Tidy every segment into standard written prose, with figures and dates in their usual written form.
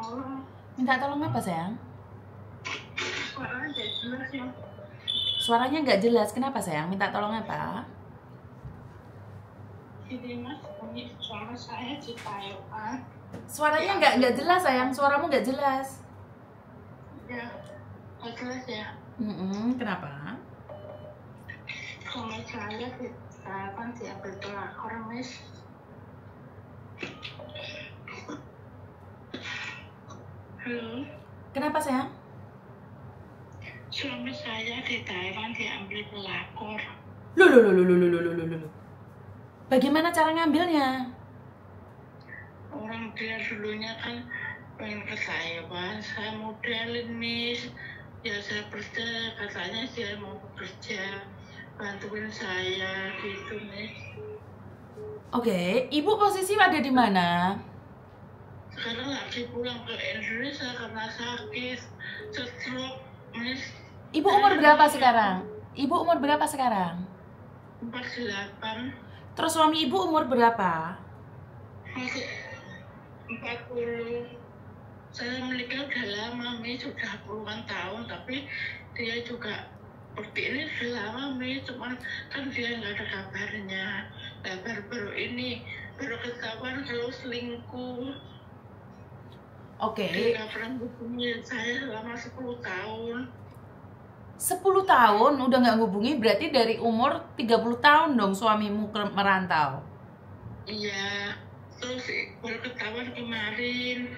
tolong. Minta tolong apa sayang? Suaranya nggak jelas ya. Suaranya nggak jelas, kenapa sayang? Minta tolong apa? Jadi mas, ini suara saya di Taiwan. Suaranya nggak jelas sayang, suaramu nggak jelas. Ya, nggak jelas ya. Kenapa? Suami saya di Taiwan diambil pelakor, Miss. Halo. Kenapa sayang? Suami saya di Taiwan diambil pelakor. Loh. Bagaimana cara ngambilnya? Orang dia dulunya kan pengen ke Taiwan, saya modelin, Miss. Ya saya percaya, katanya dia mau bekerja, bantuin saya gitu, Miss. Oke, ibu posisi ada di mana? Sekarang lagi pulang ke Indonesia karena sakit, stroke, Miss. Ibu umur berapa sekarang? Ibu umur berapa sekarang? 48. Terus suami ibu umur berapa? Masih 40. Saya menikah udah lama, Miss, sudah puluhan tahun, tapi dia juga seperti ini udah lama, Miss, cuman kan dia nggak ada kabarnya. Nah, baru ini baru ketahuan kalau selingkuh. Oke. Dia nggak pernah hubungin saya selama 10 tahun. 10 tahun udah nggak ngubungi, berarti dari umur 30 tahun dong suamimu merantau. Iya, terus baru ketahuan kemarin.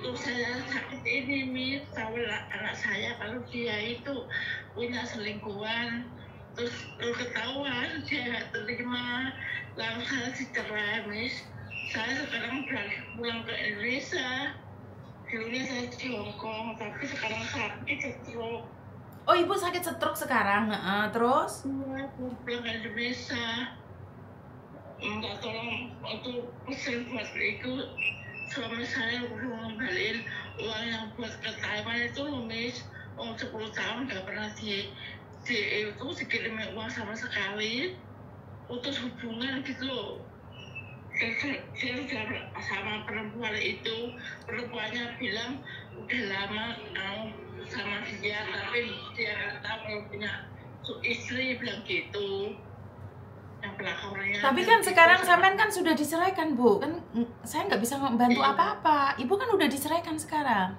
Terus saya sakit ini, Miss, tahu anak saya kalau dia itu punya selingkuhan. Terus baru ketahuan dia nggak terima, lalu saya dicerai, Miss. Saya sekarang udah pulang ke Indonesia. Dulunya saya di Hongkong, tapi sekarang sakit stroke. Oh, ibu sakit stroke sekarang, terus? Iya, pulang ke Indonesia. Minta tolong untuk pesen buat itu. Suami saya udah ngembaliin uang yang buat ke Taiwan itu, Miss. 10 tahun gak pernah dikirimin uang sama sekali. Putus hubungan gitu loh. Saya udah sama perempuan itu, perempuannya bilang udah lama mau sama dia, tapi dia nggak tahu kalau punya istri, bilang gitu. Yang pelakornya. Tapi kan sekarang sampean kan sudah diceraikan, Bu. Kan saya nggak bisa membantu apa-apa. Ibu kan udah diceraikan sekarang.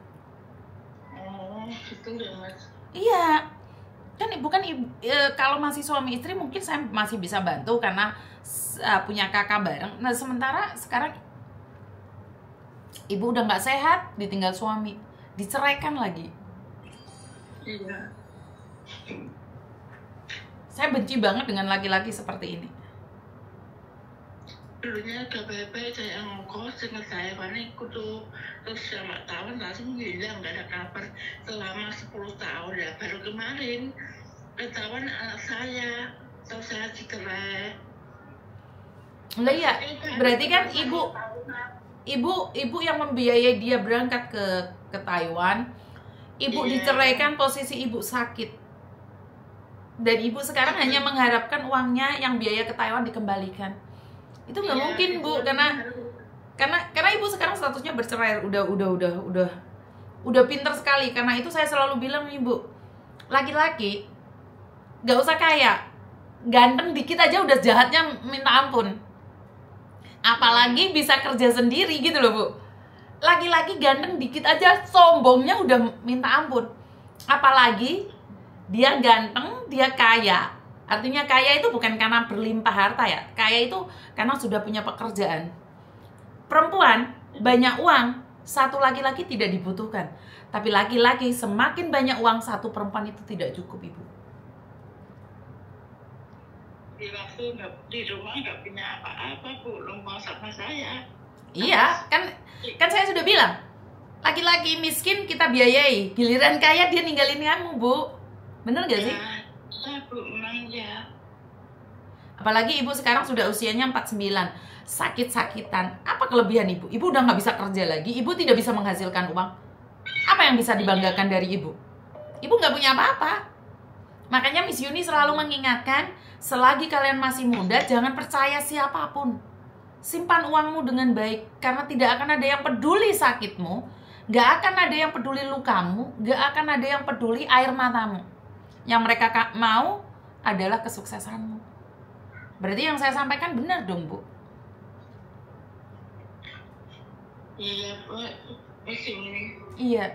Oh, gitu ya, Mas. Iya. Kan ibu kan kalau masih suami istri mungkin saya masih bisa bantu karena punya kakak bareng. Nah, sementara sekarang ibu udah nggak sehat, ditinggal suami, diceraikan lagi. Iya. Saya benci banget dengan laki-laki seperti ini. Dulunya agak baik-baik, saya ngokos dengan saya panik tuh. Terus selama tahun langsung hilang, nggak ada kabar selama 10 tahun ya. Baru kemarin ketahuan anak saya, terus saya dicerai. Lah iya, berarti kan ibu yang membiayai dia berangkat ke Taiwan. Ibu diceraikan, posisi ibu sakit. Dan ibu sekarang hanya mengharapkan uangnya yang biaya ke Taiwan dikembalikan. Itu nggak mungkin, Bu, karena ibu sekarang statusnya bercerai, udah pinter sekali. Karena itu saya selalu bilang, Ibu, laki-laki nggak usah kaya, ganteng dikit aja udah jahatnya minta ampun. Apalagi bisa kerja sendiri gitu loh, Bu. Laki-laki ganteng dikit aja sombongnya udah minta ampun. Apalagi dia ganteng, dia kaya. Artinya kaya itu bukan karena berlimpah harta ya. Kaya itu karena sudah punya pekerjaan. Perempuan banyak uang, satu laki-laki tidak dibutuhkan. Tapi laki-laki semakin banyak uang, satu perempuan itu tidak cukup, Ibu. Di waktu di rumah nggak punya apa-apa, Bu, numpang sama saya. Iya, kan saya sudah bilang, laki-laki miskin kita biayai, giliran kaya dia ninggalin kamu, Bu. Bener gak sih? Ya, Bu, memang ya. Apalagi ibu sekarang sudah usianya 49, sakit-sakitan. Apa kelebihan ibu? Ibu udah nggak bisa kerja lagi, ibu tidak bisa menghasilkan uang. Apa yang bisa dibanggakan dari ibu? Ibu nggak punya apa-apa. Makanya Miss Yuni selalu mengingatkan, selagi kalian masih muda, jangan percaya siapapun. Simpan uangmu dengan baik, karena tidak akan ada yang peduli sakitmu, Nggak akan ada yang peduli lukamu, nggak akan ada yang peduli air matamu. Yang mereka mau adalah kesuksesanmu. Berarti yang saya sampaikan benar dong, Bu? Iya, Iya.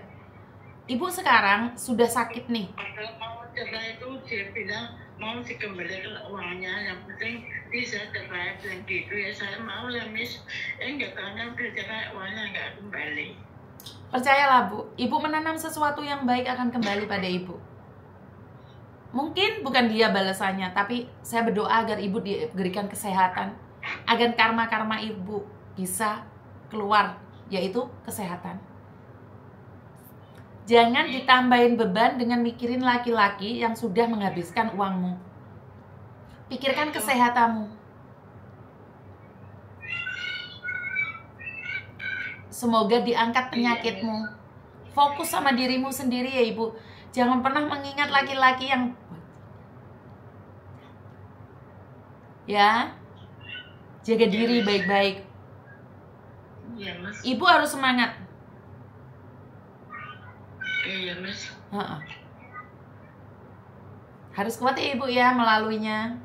Ibu sekarang sudah sakit nih. Padahal mau cerai itu dia bilang mau dikembalikan uangnya, yang penting bisa cerai, bilang gitu ya. Saya mau lah, Miss. Nggak tahunya udah cerai, uangnya nggak kembali. Percayalah, Bu, Ibu menanam sesuatu yang baik akan kembali pada Ibu. Mungkin bukan dia balasannya, tapi saya berdoa agar Ibu diberikan kesehatan, agar karma-karma Ibu bisa keluar, yaitu kesehatan. Jangan ditambahin beban dengan mikirin laki-laki yang sudah menghabiskan uangmu. Pikirkan kesehatanmu. Semoga diangkat penyakitmu. Fokus sama dirimu sendiri ya, Ibu. Jangan pernah mengingat laki-laki yang... Ya, jaga diri baik-baik. Iya, Mas. Ibu harus semangat. Iya, Mas. Harus kuat ya, Ibu ya, melaluinya.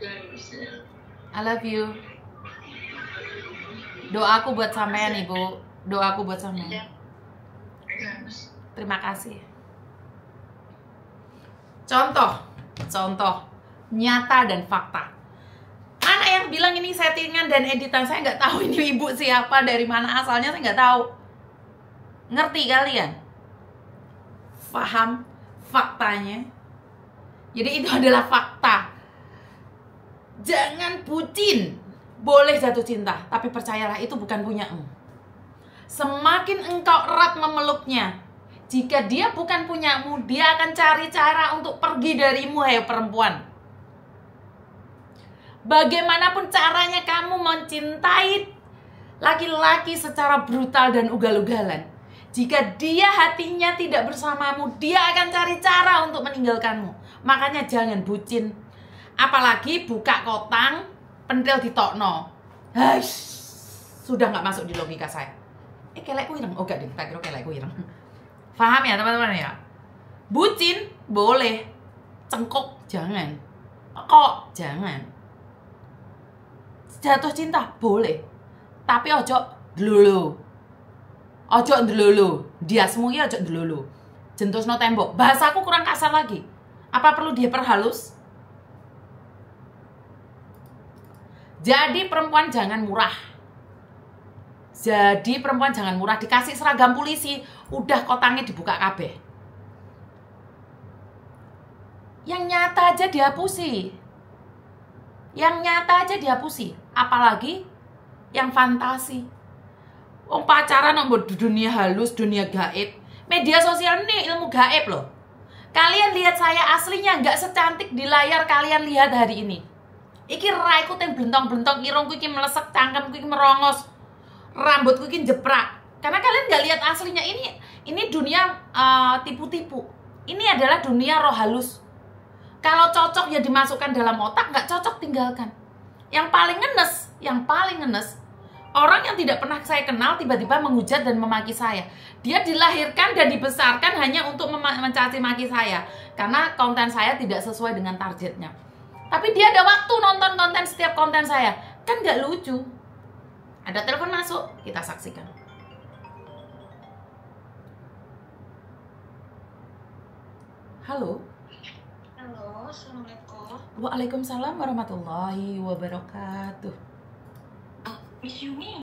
Ya, bisa. I love you. Doaku buat sampean, Ibu. Doaku buat sampean. Ya, Mas. Terima kasih. Contoh nyata dan fakta. Mana yang bilang ini settingan dan editan? Saya nggak tahu ini ibu siapa, dari mana asalnya, saya nggak tahu. Ngerti kalian? Paham faktanya? Jadi itu adalah fakta. Jangan bucin. Boleh jatuh cinta, tapi percayalah itu bukan punyamu. Semakin engkau erat memeluknya, jika dia bukan punyamu, dia akan cari cara untuk pergi darimu, hai perempuan. Bagaimanapun caranya kamu mencintai laki-laki secara brutal dan ugal-ugalan, jika dia hatinya tidak bersamamu, dia akan cari cara untuk meninggalkanmu. Makanya jangan bucin. Apalagi buka kotang, pentil ditokno. Hush, sudah nggak masuk di logika saya. Kelekku ireng. Oh gak deh, tak kira kelekku ireng. Paham ya teman-teman ya? Bucin boleh, cengkok jangan, kok jangan. Jatuh cinta boleh, tapi ojo dlulu. Ojo dlulu. Diasmu ya ojo dlulu. Jentusno tembok. Bahasaku kurang kasar lagi. Apa perlu dia perhalus? Jadi perempuan jangan murah. Jadi perempuan jangan murah. Dikasih seragam polisi, udah kotangnya dibuka kabeh. Yang nyata aja dihapusi. Yang nyata aja dihapusi. Apalagi yang fantasi. Pacaran nambah dunia halus, dunia gaib. Media sosial ini ilmu gaib loh. Kalian lihat saya aslinya nggak secantik di layar kalian lihat hari ini. Iki raiku yang belentong-belentong, irungku iki melesek, cangkemku iki merongos, rambutku iki jeprak. Karena kalian nggak lihat aslinya. Ini dunia tipu-tipu. Ini adalah dunia roh halus. Kalau cocok ya dimasukkan dalam otak, nggak cocok tinggalkan. Yang paling ngenes, orang yang tidak pernah saya kenal tiba-tiba menghujat dan memaki saya. Dia dilahirkan dan dibesarkan hanya untuk mencaci maki saya. Karena konten saya tidak sesuai dengan targetnya. Tapi dia ada waktu nonton konten setiap konten saya. Kan nggak lucu. Ada telepon masuk, kita saksikan. Halo. Halo, Assalamualaikum. Waalaikumsalam warahmatullahi wabarakatuh. Miss Yumi